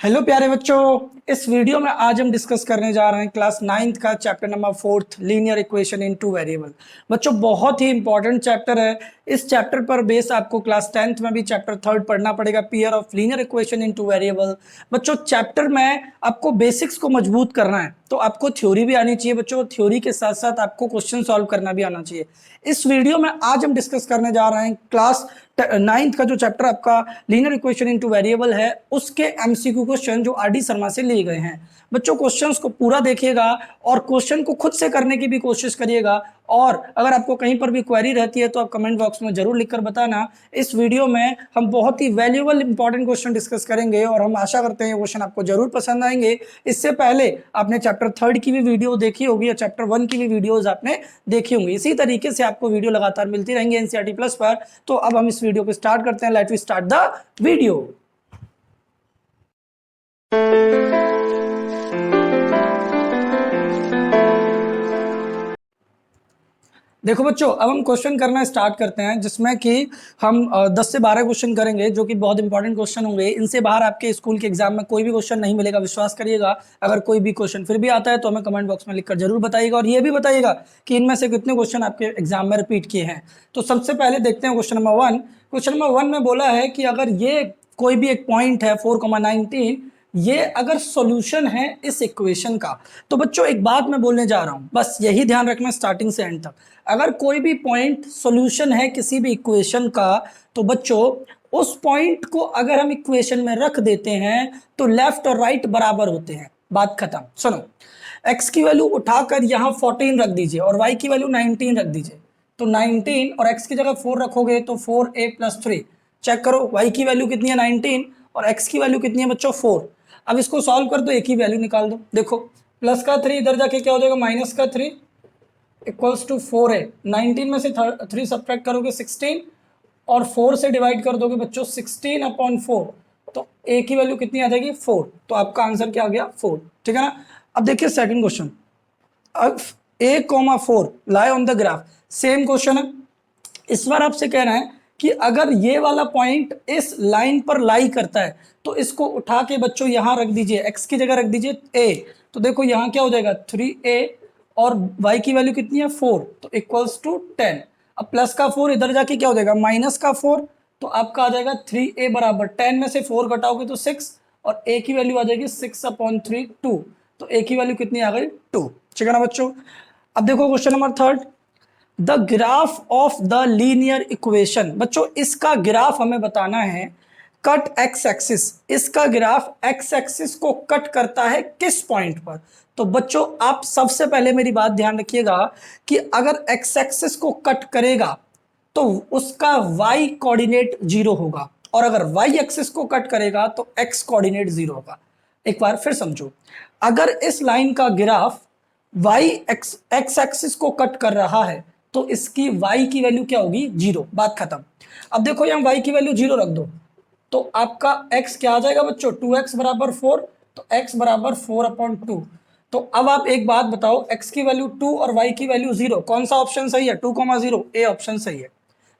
Hello प्यारे बच्चों, इस वीडियो में आज हम डिस्कस करने जा रहे हैं क्लास 9th का chapter number 4 linear equation in two variable. बच्चों बहुत ही इंपॉर्टेंट चैप्टर है। इस चैप्टर पर बेस आपको क्लास 10th में भी चैप्टर 3 पढ़ना पड़ेगा, pair of linear equation in two variable. बच्चों चैप्टर में आपको बेसिक्स को मजबूत करना है, तो आपको थ्योरी भी आनी चाहिए बच्चों। थ्योरी के साथ साथ आपको क्वेश्चन सॉल्व करना भी आना चाहिए। इस वीडियो में आज हम डिस्कस करने जा रहे हैं क्लास 9th का जो चैप्टर आपका लीनियर इक्वेशन इनटू वेरिएबल है, उसके एमसीक्यू क्वेश्चन जो आरडी शर्मा से लिए गए हैं। बच्चों क्वेश्चंस को पूरा देखिएगा और क्वेश्चन को खुद से करने की भी कोशिश करिएगा। और अगर आपको कहीं पर भी क्वेरी रहती है तो आप कमेंट बॉक्स में जरूर लिखकर बताना। इस वीडियो में हम बहुत ही वैल्यूएबल इंपॉर्टेंट क्वेश्चन डिस्कस करेंगे और हम आशा करते हैं ये क्वेश्चन आपको जरूर पसंद आएंगे। इससे पहले आपने चैप्टर 3 की भी वीडियो देखी होगी या चैप्टर 1 की भी वीडियोज आपने देखी होंगी। इसी तरीके से आपको वीडियो लगातार मिलती रहेंगी एनसीईआरटी प्लस पर। तो अब हम इस वीडियो को स्टार्ट करते हैं। Let we start the video. देखो बच्चों, अब हम क्वेश्चन करना स्टार्ट करते हैं, जिसमें कि हम 10 से 12 क्वेश्चन करेंगे जो कि बहुत इंपॉर्टेंट क्वेश्चन होंगे। इनसे बाहर आपके स्कूल के एग्जाम में कोई भी क्वेश्चन नहीं मिलेगा, विश्वास करिएगा। अगर कोई भी क्वेश्चन फिर भी आता है तो हमें कमेंट बॉक्स में लिखकर जरूर बताइएगा और ये भी बताइएगा कि इनमें से कितने क्वेश्चन आपके एग्जाम में रिपीट किए हैं। तो सबसे पहले देखते हैं क्वेश्चन नंबर 1। क्वेश्चन नंबर 1 में बोला है कि अगर ये कोई भी एक पॉइंट है 4,19, ये अगर सॉल्यूशन है इस इक्वेशन का, तो बच्चों एक बात मैं बोलने जा रहा हूं, बस यही ध्यान रखना स्टार्टिंग से एंड तक। अगर कोई भी पॉइंट सॉल्यूशन है किसी भी इक्वेशन का, तो बच्चों उस पॉइंट को अगर हम इक्वेशन में रख देते हैं तो लेफ्ट और राइट बराबर होते हैं। बात खत्म। सुनो, x की वैल्यू उठाकर यहां 14 रख दीजिए और y की वैल्यू 19 रख दीजिए। तो 19 और x की जगह 4 रखोगे तो 4a+3। चेक करो, y की वैल्यू कितनी है 19 और x की वैल्यू कितनी है बच्चों 4। अब इसको सॉल्व कर दो, एक ही वैल्यू निकाल दो। देखो प्लस का 3 इधर जाके क्या हो जाएगा, माइनस का 3 इक्वल्स टू 4a। 19 में से 3 सब्ट्रैक्ट करोगे 16 और 4 से डिवाइड कर दोगे बच्चों 16/4, तो a की वैल्यू कितनी आ जाएगी 4। तो आपका आंसर क्या आ गया 4। ठीक है ना। अब देखिए सेकंड क्वेश्चन, अब a,4 lie on the graph. Same question है। इस बार आपसे कह रहे हैं कि अगर ये वाला पॉइंट इस लाइन पर लाई करता है तो इसको उठा के बच्चों यहां रख दीजिए, x की जगह रख दीजिए a। तो देखो यहां क्या हो जाएगा 3a और y की वैल्यू कितनी है 4, तो इक्वल्स टू 10। अब प्लस का 4 इधर जाके क्या हो जाएगा माइनस का 4, तो आपका आ जाएगा 3a बराबर 10 में से 4 घटाओगे तो 6 और a की वैल्यू आ जाएगी 6/3 2। तो a की वैल्यू कितनी आ गई 2। ठीक है ना बच्चों। अब देखो question number 3, the graph of the linear equation. बच्चों इसका ग्राफ हमें बताना है। कट एक्स एक्सिस, इसका ग्राफ एक्स एक्सिस को कट करता है किस पॉइंट पर। तो बच्चों आप सबसे पहले मेरी बात ध्यान रखिएगा कि अगर एक्स एक्सिस को कट करेगा तो उसका y कोऑर्डिनेट 0 होगा, और अगर y एक्सिस को कट करेगा तो x कोऑर्डिनेट 0 होगा। एक बार फिर समझो, अगर इस लाइन का ग्राफ y एक्स एक्सिस को कट कर रहा है तो इसकी y की वैल्यू क्या होगी 0। बात खत्म। अब देखो यहां y की वैल्यू 0 रख दो तो आपका x क्या आ जाएगा बच्चों 2x बराबर 4, तो x बराबर 4/2। तो अब आप एक बात बताओ, x की वैल्यू 2 और y की वैल्यू 0, कौन सा ऑप्शन सही है 2,0, ए ऑप्शन सही है।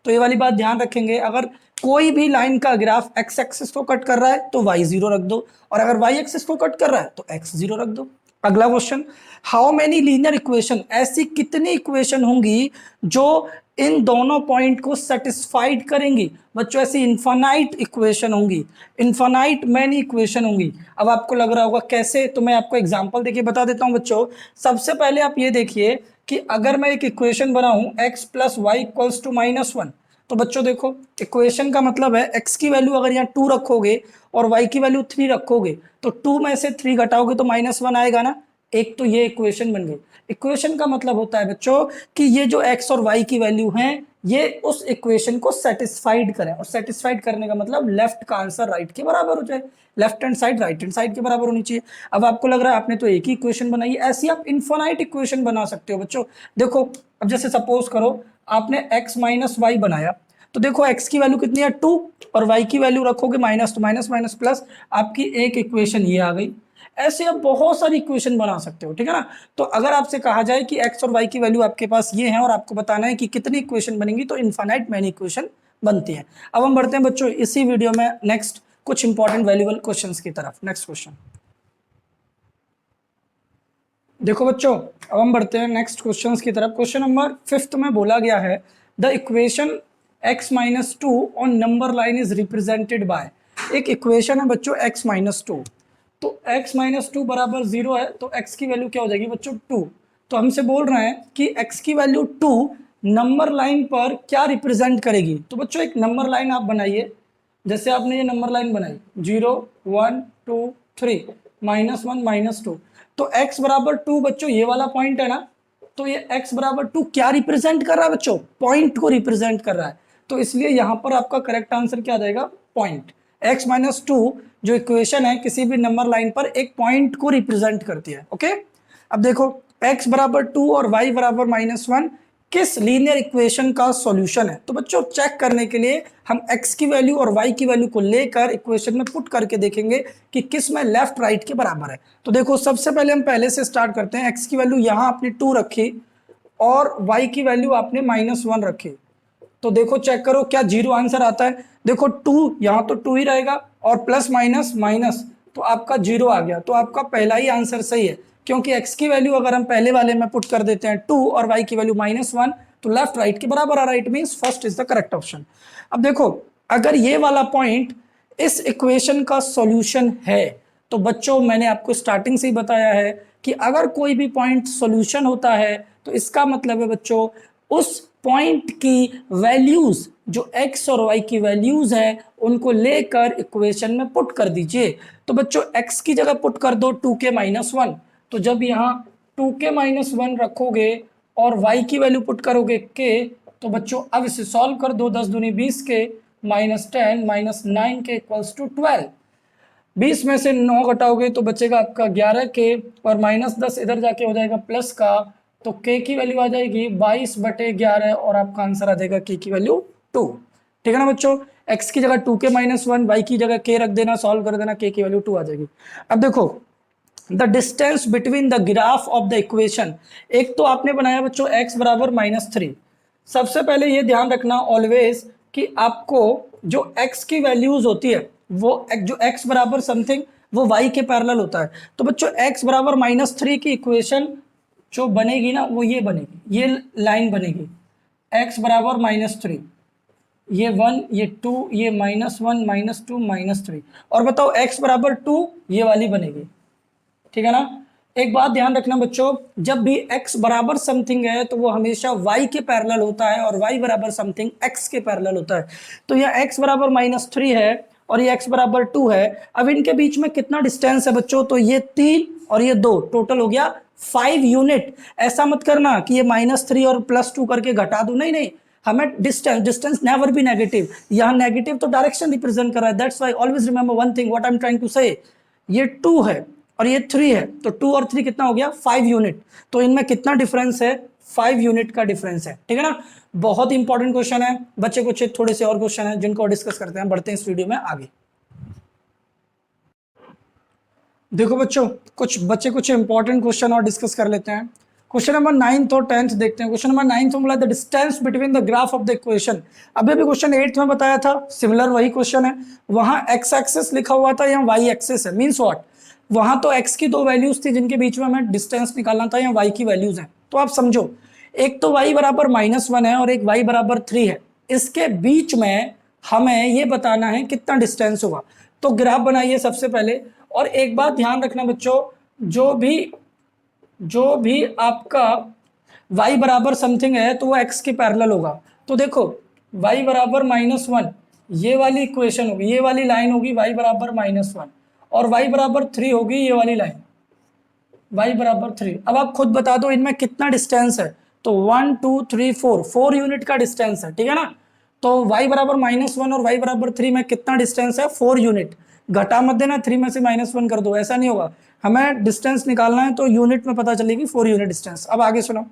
तो ये वाली बात ध्यान रखेंगे, अगर कोई भी लाइन का ग्राफ x एक्सिस को कट कर रहा है तो y 0 रख दो, और अगर y एक्सिस को कट कर रहा है तो x 0 रख दो। अगला question, how many linear equation, ऐसी कितनी इक्वेशन होंगी जो इन दोनों पॉइंट को सेटिस्फाइड करेंगी। बच्चों ऐसी इन्फानाइट इक्वेशन होंगी, इन्फानाइट मैनी इक्वेशन होंगी। अब आपको लग रहा होगा कैसे, तो मैं आपको एग्जांपल देखिए बता देता हूं बच्चों। सबसे पहले आप ये देखिए कि अगर मैं एक इक्वेशन बनाऊं x + y = -1, तो बच्चों देखो इक्वेशन का मतलब है x की वैल्यू अगर यहाँ 2 रखोगे और y की वैल्यू 3 रखोगे तो 2 में से 3 घटाओगे तो -1 आएगा ना। एक तो ये इक्वेशन बन गई। इक्वेशन का मतलब होता है बच्चों कि ये जो x और y की वैल्यू हैं ये उस इक्वेशन को सेटिस्फाइड करें, और सेटिस्फाइड करने का मतलब लेफ्ट का आंसर राइट के बराबर हो जाए, left hand side right hand side के बराबर होनी चाहिए। अब आपको लग रहा है आपने तो एक ही इक्वेशन बनाई है, ऐसी आप इन्फिनाइट इक्वेशन बना सकते हो बच्चों। देखो अब जैसे सपोज करो आपने x - y बनाया, तो देखो x की वैल्यू कितनी है 2 और y की वैल्यू रखोगे माइनस, तो माइनस माइनस प्लस, आपकी एक इक्वेशन ये आ गई। ऐसे आप बहुत सारी इक्वेशन बना सकते हो। ठीक है ना। तो अगर आपसे कहा जाए कि x और y की वैल्यू आपके पास ये है और आपको बताना है कि कितनी इक्वेशन बनेंगी, तो इनफाइनाइट मैनी इक्वेशन बनती है। अब हम बढ़ते हैं बच्चों इसी वीडियो में नेक्स्ट कुछ इंपॉर्टेंट वैल्यूएबल क्वेश्चंस की तरफ। नेक्स्ट क्वेश्चन देखो बच्चों, अब हम बढ़ते हैं नेक्स्ट क्वेश्चंस की तरफ। क्वेश्चन नंबर 5 में बोला गया है the equation x-2 on number line is represented by. एक इक्वेशन है बच्चों x-2, तो x-2 बराबर 0 है, तो x की वैल्यू क्या हो जाएगी बच्चों 2। तो हमसे बोल रहे हैं कि x की वैल्यू 2 नंबर लाइन पर क्या रिप्रेजेंट करेगी। तो बच्चों एक नंबर लाइन आप बनाइए, जैसे आपने ये नंबर लाइन बनाई 0 1 2 3 -1 -2, तो x बराबर 2 बच्चों ये वाला पॉइंट है ना, तो ये x बराबर 2 क्या रिप्रेजेंट कर रहा है बच्चों, पॉइंट को रिप्रेजेंट कर रहा है। तो इसलिए यहां पर आपका करेक्ट आंसर क्या आ जाएगा, पॉइंट। x-2 जो इक्वेशन है किसी भी नंबर लाइन पर एक पॉइंट को रिप्रेजेंट करती है। ओके, अब देखो x बराबर 2 और y बराबर -1 किस लीनियर इक्वेशन का सॉल्यूशन है। तो बच्चों चेक करने के लिए हम x की वैल्यू और y की वैल्यू को लेकर इक्वेशन में पुट करके देखेंगे कि किस में लेफ्ट राइट के बराबर है। तो देखो सबसे पहले हम पहले से स्टार्ट करते हैं। x की वैल्यू यहां आपने 2 रखी और y की वैल्यू आपने -1 रखी, तो देखो चेक करो क्या 0 आंसर आता है। देखो 2 यहां तो 2 ही रहेगा और प्लस माइनस माइनस, तो आपका 0 आ गया। तो आपका पहला ही आंसर सही है, क्योंकि x की वैल्यू अगर हम पहले वाले में पुट कर देते हैं 2 और y की वैल्यू -1, तो लेफ्ट राइट के बराबर आ रहा है। It means first is the correct option. अब देखो अगर ये वाला पॉइंट इस इक्वेशन का सॉल्यूशन है, तो बच्चों मैंने आपको स्टार्टिंग से ही बताया है कि अगर कोई भी पॉइंट सॉल्यूशन होता है तो इसका मतलब है बच्चों उस पॉइंट की वैल्यूज जो x और y की वैल्यूज है उनको लेकर इक्वेशन में पुट कर दीजिए। तो बच्चों x की जगह पुट कर दो 2k -1, तो जब यहाँ 2k -1 रखोगे और y की वैल्यू पुट करोगे k, तो बच्चों अब इसे सॉल्व कर दो। 10 दूनी 20 के -10 -9 के इक्वल्स टू 12। 20 में से 9 घटाओगे तो बचेगा आपका 11 के, और -10 इधर जाके हो जाएगा प्लस का, तो k की वैल्यू आ जाएगी 22/11 और आपका आंसर आ जाएगा k की वैल्यू 2। ठीक है ना बच्चों, x की जगह 2k -1, y की जगह k रख देना, सॉल्व कर देना, k की वैल्यू 2 आ जाएगी। अब देखो the distance between the graph of the equation, एक तो आपने बनाया बच्चों x बराबर -3। सबसे पहले ये ध्यान रखना ऑलवेज कि आपको जो x की वैल्यूज होती है वो जो x बराबर समथिंग वो y के पैरेलल होता है। तो बच्चों x बराबर -3 की इक्वेशन जो बनेगी ना वो ये बनेगी, ये लाइन बनेगी x बराबर -3, ये 1 ये 2 ये -1 -2 -3, और बताओ x बराबर 2 ये वाली बनेगी। ठीक है ना, एक बात ध्यान रखना बच्चों, जब भी x बराबर समथिंग है तो वो हमेशा y के पैरेलल होता है और y बराबर समथिंग x के पैरेलल होता है। तो यह x बराबर -3 है और ये x बराबर 2 है। अब इनके बीच में कितना डिस्टेंस है बच्चों, तो ये 3 और ये 2, टोटल हो गया 5 यूनिट। ऐसा मत करना कि ये -3 और +2 करके घटा दो, नहीं नहीं, हमें डिस्टेंस नेवर बी नेगेटिव। यहाँ नेगेटिव तो डायरेक्शन रिप्रेजेंट कर रहा है, that's why always remember one thing what I am trying to say. ये 2 है और ये 3 है, तो 2 और 3 कितना हो गया 5 यूनिट। तो इनमें कितना डिफरेंस है, 5 यूनिट का डिफरेंस है। ठीक है ना, बहुत इंपॉर्टेंट क्वेश्चन है बच्चे। कुछ थोड़े से और क्वेश्चन है जिनको डिस्कस करते हैं, बढ़ते हैं इस वीडियो में आगे। देखो बच्चों कुछ इंपॉर्टेंट क्वेश्चन और डिस्कस कर लेते हैं। क्वेश्चन नंबर 9th और 10th देखते हैं। क्वेश्चन नंबर 9th में बोला the distance between the graph of the equation. अभी भी क्वेश्चन 8th में बताया था, सिमिलर वही क्वेश्चन है। वहां x एक्सिस लिखा हुआ था, यहाँ y एक्सिस है। मींस व्हाट, वहां तो x की 2 वैल्यूज थी जिनके बीच में हमें डिस्टेंस निकालना था, यहाँ y की वैल्यूज हैं। तो आप समझो, एक तो y बराबर -1 है और एक y बराबर 3 है। इसके बीच में हमें ये बताना है कितना डिस्टेंस होगा। तो ग्राफ बनाइए सबसे पहले, और एक बात ध्यान रखना बच्चों, जो भी आपका y बराबर समथिंग है तो वो x के पैरेलल होगा। तो देखो y बराबर -1 ये वाली इक्वेशन होगी, ये वाली लाइन होगी y बराबर -1, और y बराबर 3 होगी ये वाली लाइन y बराबर 3। अब आप खुद बता दो इनमें कितना डिस्टेंस है। तो 1 2 3 4 यूनिट का डिस्टेंस है। ठीक है ना, तो y बराबर -1 और y बराबर 3 में कितना डिस्टेंस है, 4 यूनिट। घटा मत देना, 3 में से -1 कर दो, ऐसा नहीं होगा। हमें डिस्टेंस निकालना है तो यूनिट में पता चलेगी, 4 यूनिट डिस्टेंस। अब आगे सुनो,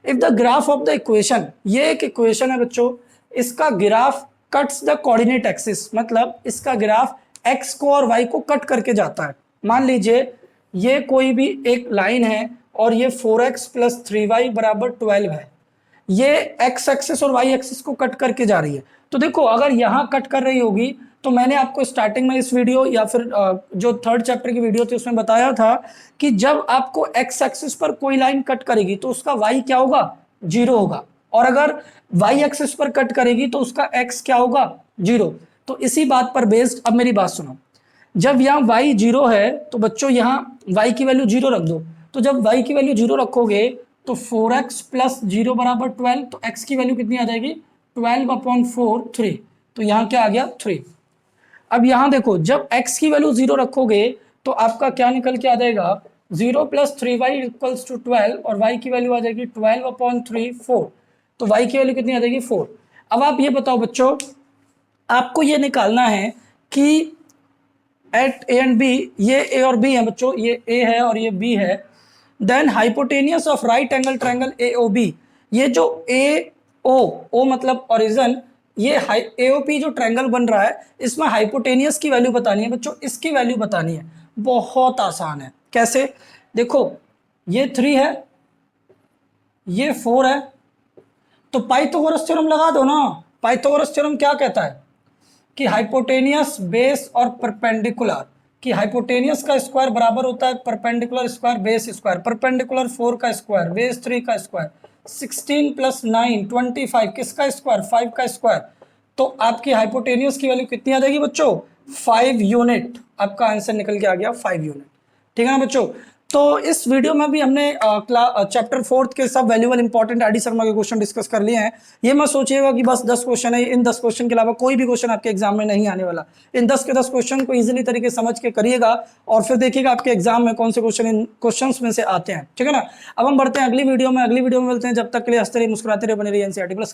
if the graph of the equation, ये एक इक्वेशन है बच्चों, इसका graph cuts the coordinate axis, मतलब इसका ग्राफ x को और y को कट करके जाता है। मान लीजिए ये कोई भी एक लाइन है और ये 4x + 3y बराबर 12 है। ये x एक्सिस और y एक्सिस को कट करके जा रही है। तो देखो अगर यहां कट कर रही होगी तो मैंने आपको स्टार्टिंग में इस वीडियो या फिर जो थर्ड चैप्टर की वीडियो थी उसमें बताया था कि जब आपको एक्स एक्सिस पर कोई लाइन कट करेगी तो उसका वाई क्या होगा, 0 होगा, और अगर वाई एक्सिस पर कट करेगी तो उसका एक्स क्या होगा, 0। तो इसी बात पर बेस्ड अब मेरी बात सुनो, जब यहाँ y 0 है तो बच्चों यहाँ y की वैल्यू 0 रख दो। तो जब y की वैल्यू 0 रखोगे तो 4x प्लस 0 बराबर 12, तो x की वैल्यू कितनी आ जाएगी, 12/4 3। तो यहाँ क्या आ गया, 3। अब यहाँ देखो, जब x की वैल्यू 0 रखोगे तो आपका क्या निकल के आ जाएगा, 0 प्लस 3y इक्वल्स टू 12, और y की वैल्यू आ जाएगी 12/3 4। तो y की वैल्यू कितनी आ जाएगी, 4। अब आप ये बताओ बच्चों, आपको ये निकालना है कि एट ए एंड बी, ये ए और बी है बच्चों, ये ए है और ये बी है, then hypotenuse of right angle triangle A O B, ये जो ए ओ मतलब ओरिजिन, ये ए ओ पी जो ट्रायंगल बन रहा है इसमें हाइपोटेनियस की वैल्यू बतानी है बच्चों, इसकी वैल्यू बतानी है। बहुत आसान है, कैसे, देखो ये 3 है, ये 4 है, तो पाइथागोरस थ्योरम लगा दो ना। पाइथागोरस थ्योरम क्या कहता है कि हाइपोटेनियस बेस और परपेंडिकुलर, कि हाइपोटेनियस का स्क्वायर बराबर होता है perpendicular square base square, perpendicular 4 का स्क्वायर, बेस 3 का स्क्वायर, 16 प्लस 9 25, किसका स्क्वायर, 5 का स्क्वायर। तो आपकी हाइपोटेनियस की वैल्यू कितनी आ जाएगी बच्चों, 5 यूनिट। आपका आंसर निकल के आ गया 5 यूनिट। ठीक है ना बच्चों। तो इस वीडियो में भी हमने चैप्टर 4 के सब valuable important R D Sharma के क्वेश्चन डिस्कस कर लिए हैं। ये मत सोचिएगा कि बस 10 क्वेश्चन है, इन 10 क्वेश्चन के अलावा कोई भी क्वेश्चन आपके एग्जाम में नहीं आने वाला। इन 10 के 10 क्वेश्चन को इजीली तरीके समझ के करिएगा और फिर देखिएगा आपके एग्जाम में कौन से क्वेश्चन इन क्वेश्चन में से आते हैं। ठीक है ना। अब हम बढ़ते हैं अगली वीडियो में, मिलते हैं। जब तक के लिए हंसते रहिए, मुस्कुराते रहिए, बने रहिए एनसीईआरटी प्लस।